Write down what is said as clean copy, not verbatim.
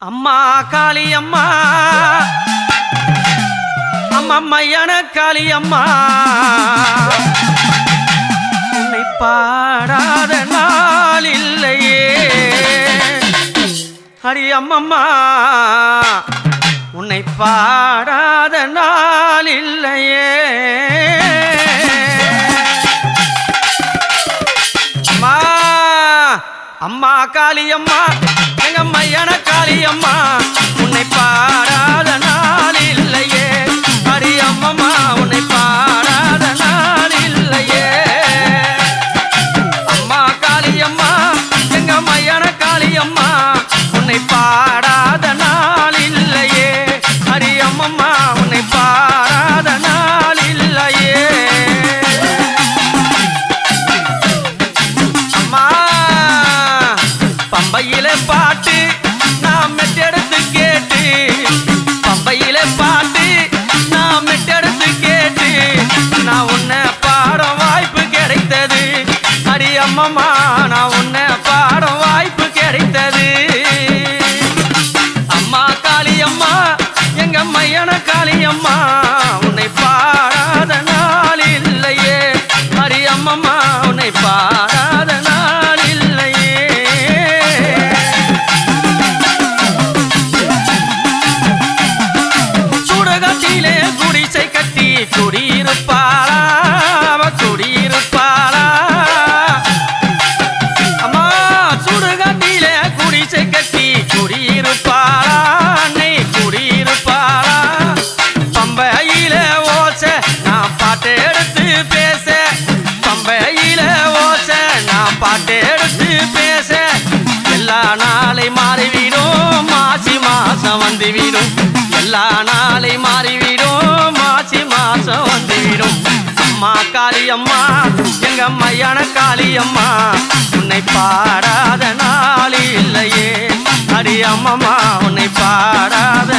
அம்மா காளி அம்மா அம்மம்மையான காளி அம்மா உன்னை பாடாத நாள் இல்லையே ஹரி அம்மம்மா உன்னை பாடாத நாள் இல்லையே அம்மா அம்மா காளி அம்மா எங்க மையான காளி அம்மா உன்னை பாடாத நாள் இல்லையே ஹரி அம்மம்மா உன்னை பாடாத நாள் இல்லையே அம்மா காளி அம்மா எங்க மையான காளி அம்மா உன்னை பாடாத நாள் இல்லையே ஹரி அம்மம்மா உன்னை பாடாத நாள் இல்லையே அம்மா பம்பையிலே பாட்டு நான் மெட்டெடுத்து கேட்டு பம்பையிலே பாட்டு நான் மெட்டெடுத்து கேட்டு நான் உன்னை பாட வாய்ப்பு கிடைத்தது அடி அம்மம்மா நான் உன்னை பாட வாய்ப்பு கிடைத்தது அம்மா காளி அம்மா எங்க மையான காளி அம்மா உன்னை பாடாத நாள் இல்லையே அடி அம்மம்மா உன்னை பாடாத நாள் இல்லையே சுடுகாட்டிலே குடிசை கட்டி குடியிருப்பாளா குடியிருப்பாளா அம்மா சுடுகாட்டிலே குடிசை கட்டி குடியிருப்பாளா அன்னை குடியிருப்பாளா பம்பையில ஓச நான் பாட்டு எடுத்து பேச பம்பையில ஓச நான் பாட்டு எடுத்து பேச எல்லா நாளை மாறிவிடும் மாசி மாசம் வந்துவிடும் எல்லா நாளை மாறிவிடும் மாசி மாசம் வந்துவிடும் அம்மா காளி அம்மா எங்க மையான காளி அம்மா உன்னை பாடாத நாள் இல்லையே அடி அம்மம்மா உன்னை பாடாத